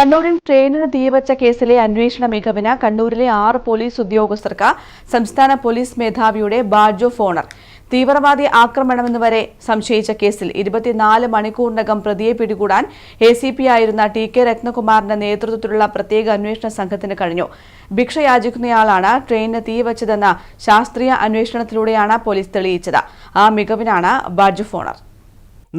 കണ്ണൂരിൽ ട്രെയിനിന് തീവച്ച കേസിലെ അന്വേഷണ മികവിന് കണ്ണൂരിലെ 6 പോലീസ് ഉദ്യോഗസ്ഥർക്ക് സംസ്ഥാന പോലീസ് മേധാവിയുടെ ബാഡ്ജ് ഓഫ് ഓണർ. തീവ്രവാദി ആക്രമണമെന്ന് വരെ സംശയിച്ച കേസിൽ 24 മണിക്കൂറിനകം പ്രതിയെ പിടികൂടാൻ ACP ആയിരുന്ന TK രത്നകുമാറിന്റെ നേതൃത്വത്തിലുള്ള പ്രത്യേക അന്വേഷണ സംഘത്തിന് കഴിഞ്ഞു. ഭിക്ഷ യാചിക്കുന്നയാളാണ് ട്രെയിനിന് തീവച്ചതെന്ന ശാസ്ത്രീയ അന്വേഷണത്തിലൂടെയാണ് പോലീസ് തെളിയിച്ചത്. ആ മികവിനാണ് ബാഡ്ജ് ഓഫ് ഓണർ.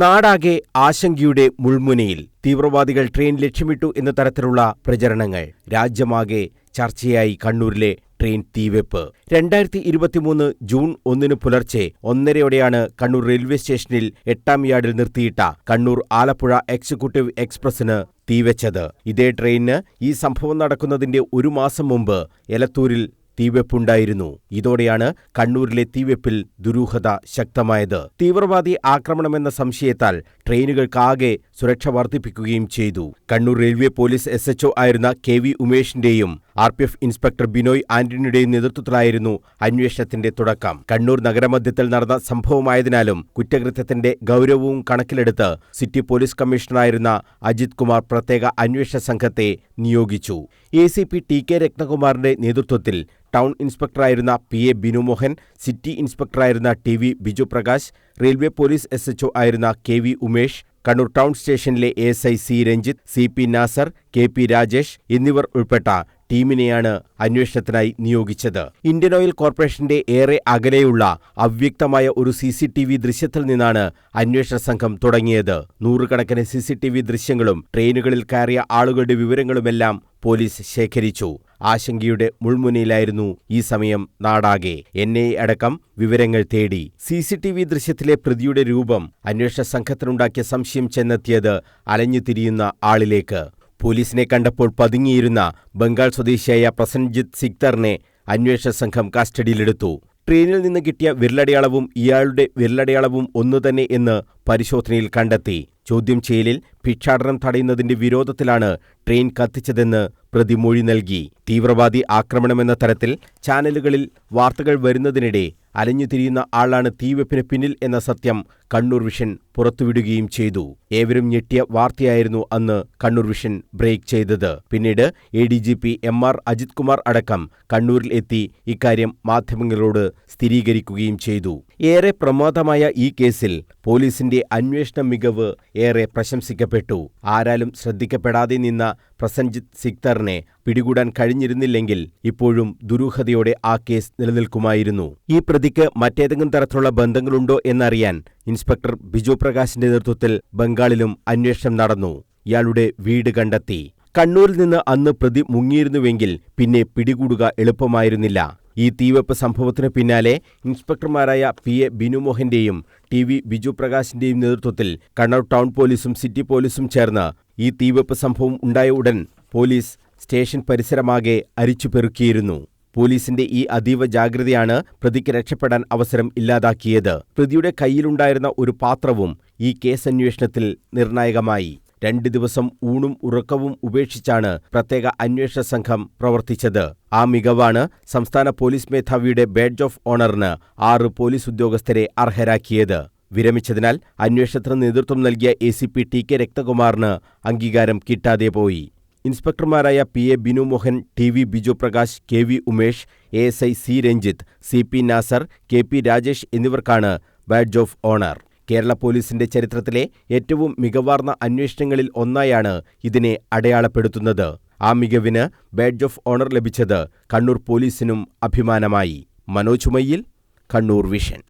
നാടാകെ ആശങ്കയുടെ മുൾമുനയിൽ. തീവ്രവാദികൾ ട്രെയിൻ ലക്ഷ്യമിട്ടു എന്ന തരത്തിലുള്ള പ്രചരണങ്ങൾ. രാജ്യമാകെ ചർച്ചയായി കണ്ണൂരിലെ ട്രെയിൻ തീവെപ്പ്. 2023 ജൂൺ 1 പുലർച്ചെ 1:30 കണ്ണൂർ റെയിൽവേ സ്റ്റേഷനിൽ 8-ാം യാർഡിൽ നിർത്തിയിട്ട കണ്ണൂർ ആലപ്പുഴ എക്സിക്യൂട്ടീവ് എക്സ്പ്രസിന് തീവെച്ചത്. ഇതേ ട്രെയിനിന് ഈ സംഭവം നടക്കുന്നതിന്റെ ഒരു മാസം മുമ്പ് എലത്തൂരിൽ തീവെപ്പുണ്ടായിരുന്നു. ഇതോടെയാണ് കണ്ണൂരിലെ തീവെപ്പിൽ ദുരൂഹത ശക്തമായത്. തീവ്രവാദി ആക്രമണമെന്ന സംശയത്താൽ ട്രെയിനുകൾക്കാകെ സുരക്ഷ വർദ്ധിപ്പിക്കുകയും ചെയ്തു. കണ്ണൂർ റെയിൽവേ പോലീസ് SHO ആയിരുന്ന KV ഉമേഷിന്റെയും RPF ഇൻസ്പെക്ടർ ബിനോയ് ആന്റണിയുടെയും നേതൃത്വത്തിലായിരുന്നു അന്വേഷണത്തിന്റെ തുടക്കം. കണ്ണൂർ നഗരമധ്യത്തിൽ നടന്ന സംഭവമായതിനാലും കുറ്റകൃത്യത്തിന്റെ ഗൗരവവും കണക്കിലെടുത്ത് സിറ്റി പോലീസ് കമ്മീഷണറായിരുന്ന അജിത് കുമാർ പ്രത്യേക അന്വേഷണ സംഘത്തെ നിയോഗിച്ചു. ACP TK രത്നകുമാറിന്റെ നേതൃത്വത്തിൽ ടൗൺ ഇൻസ്പെക്ടറായിരുന്ന PA ബിനുമോഹൻ, സിറ്റി ഇൻസ്പെക്ടറായിരുന്ന TV Biju Prakash, railway police SHO ആയിരുന്ന KV ഉമേഷ്, കണ്ണൂർ ടൗൺ സ്റ്റേഷനിലെ ASI C Ranjith, CP Nasar, KP Rajesh എന്നിവർ ഉൾപ്പെട്ട ടീമിനെയാണ് അന്വേഷണത്തിനായി നിയോഗിച്ചത്. ഇന്ത്യൻ ഓയിൽ കോർപ്പറേഷന്റെ ഏറെ അകലെയുള്ള അവ്യക്തമായ ഒരു CCTV ദൃശ്യത്തിൽ നിന്നാണ് അന്വേഷണ സംഘം തുടങ്ങിയത്. നൂറുകണക്കിന് CCTV ദൃശ്യങ്ങളും ട്രെയിനുകളിൽ കയറിയ ആളുകളുടെ വിവരങ്ങളുമെല്ലാം പോലീസ് ശേഖരിച്ചു. ആശങ്കയുടെ മുൾമുനയിലായിരുന്നു ഈ സമയം നാടാകെ. NIA അടക്കം വിവരങ്ങൾ തേടി. CCTV ദൃശ്യത്തിലെ പ്രതിയുടെ രൂപം അന്വേഷണ സംഘത്തിനുണ്ടാക്കിയ സംശയം ചെന്നെത്തിയത് അലഞ്ഞുതിരിയുന്ന ആളിലേക്ക്. പോലീസിനെ കണ്ടപ്പോൾ പതുങ്ങിയിരുന്ന ബംഗാൾ സ്വദേശിയായ പ്രസൻജിത്ത് സിക്തറിനെ അന്വേഷണ സംഘം കസ്റ്റഡിയിലെടുത്തു. ട്രെയിനിൽ നിന്ന് കിട്ടിയ വിരലടയാളവും ഇയാളുടെ വിരലടയാളവും ഒന്നുതന്നെ എന്ന് പരിശോധനയിൽ കണ്ടെത്തി. ചോദ്യം ചെയ്യലിൽ ഭിക്ഷാടനം തടയുന്നതിന്റെ വിരോധത്തിലാണ് ട്രെയിൻ കത്തിച്ചതെന്ന് പ്രതി മൊഴി നൽകി. തീവ്രവാദി ആക്രമണമെന്ന തരത്തിൽ ചാനലുകളിൽ വാർത്തകൾ വരുന്നതിനിടെ അലഞ്ഞുതിരിയുന്ന ആളാണ് തീവെപ്പിന് പിന്നിൽ എന്ന സത്യം കണ്ണൂർ വിഷൻ പുറത്തുവിടുകയും ചെയ്തു. ഏവരും ഞെട്ടിയ വാർത്തയായിരുന്നു അന്ന് കണ്ണൂർ വിഷൻ ബ്രേക്ക് ചെയ്തത്. പിന്നീട് ADGP MR അജിത് കുമാർ അടക്കം കണ്ണൂരിൽ എത്തി ഇക്കാര്യം മാധ്യമങ്ങളോട് സ്ഥിരീകരിക്കുകയും ചെയ്തു. ഏറെ പ്രമാദമായ ഈ കേസിൽ പോലീസിന്റെ അന്വേഷണ മികവ് ഏറെ പ്രശംസിക്കപ്പെട്ടു. ആരാലും ശ്രദ്ധിക്കപ്പെടാതെ നിന്ന പ്രസൻജിത്ത് സിക്തറിനെ പിടികൂടാൻ കഴിഞ്ഞിരുന്നില്ലെങ്കിൽ ഇപ്പോഴും ദുരൂഹതയോടെ ആ കേസ് നിലനിൽക്കുമായിരുന്നു. ഈ പ്രതിക്ക് മറ്റേതെങ്കിലും തരത്തിലുള്ള ബന്ധങ്ങളുണ്ടോ എന്നറിയാൻ ഇൻസ്പെക്ടർ ബിജു പ്രകാശിന്റെ നേതൃത്വത്തിൽ ബംഗാളിലും അന്വേഷണം നടന്നു. ഇയാളുടെ വീട് കണ്ടെത്തി. കണ്ണൂരിൽ നിന്ന് അന്ന് പ്രതി മുങ്ങിയിരുന്നുവെങ്കിൽ പിന്നെ പിടികൂടുക എളുപ്പമായിരുന്നില്ല. ഈ തീവെപ്പ് സംഭവത്തിന് പിന്നാലെ ഇൻസ്പെക്ടർമാരായ PA ബിനുമോഹന്റെയും TV ബിജു പ്രകാശിന്റെയും നേതൃത്വത്തിൽ കണ്ണൂർ ടൗൺ പോലീസും സിറ്റി പോലീസും ചേർന്ന് ഈ തീവെപ്പ് സംഭവം ഉണ്ടായ ഉടൻ പോലീസ് സ്റ്റേഷൻ പരിസരമാകെ അരിച്ചുപെറുക്കിയിരുന്നു. പോലീസിന്റെ ഈ അതീവ ജാഗ്രതയാണ് പ്രതിക്ക് രക്ഷപ്പെടാൻ അവസരം ഇല്ലാതാക്കിയത്. പ്രതിയുടെ കയ്യിലുണ്ടായിരുന്ന ഒരു പാത്രവും ഈ കേസന്വേഷണത്തിൽ നിർണായകമായി. 2 ദിവസം ഊണും ഉറക്കവും ഉപേക്ഷിച്ചാണ് പ്രത്യേക അന്വേഷണ സംഘം പ്രവർത്തിച്ചത്. ആ മികവാണ് സംസ്ഥാന പോലീസ് മേധാവിയുടെ ബാഡ്ജ് ഓഫ് ഓണറിന് 6 പോലീസ് ഉദ്യോഗസ്ഥരെ അർഹരാക്കിയത്. വിരമിച്ചതിനാൽ അന്വേഷണത്തിന് നേതൃത്വം നൽകിയ ACP TK രത്നകുമാറിന് അംഗീകാരം കിട്ടാതെ പോയി. ഇൻസ്പെക്ടർമാരായ PA Binumohan, TV Biju Prakash, KV Umesh, ASI C Ranjith, CP Nasar, KP Rajesh എന്നിവർക്കാണ് ബാഡ്ജ് ഓഫ് ഓണർ. കേരള പോലീസിന്റെ ചരിത്രത്തിലെ ഏറ്റവും മികവാർന്ന അന്വേഷണങ്ങളിൽ ഒന്നായാണ് ഇതിനെ അടയാളപ്പെടുത്തുന്നത്. ആ മികവിന് ബാഡ്ജ് ഓഫ് ഓണർ ലഭിച്ചത് കണ്ണൂർ പോലീസിനും അഭിമാനമായി. മനോജ് മയ്യിൽ, കണ്ണൂർ വിഷൻ.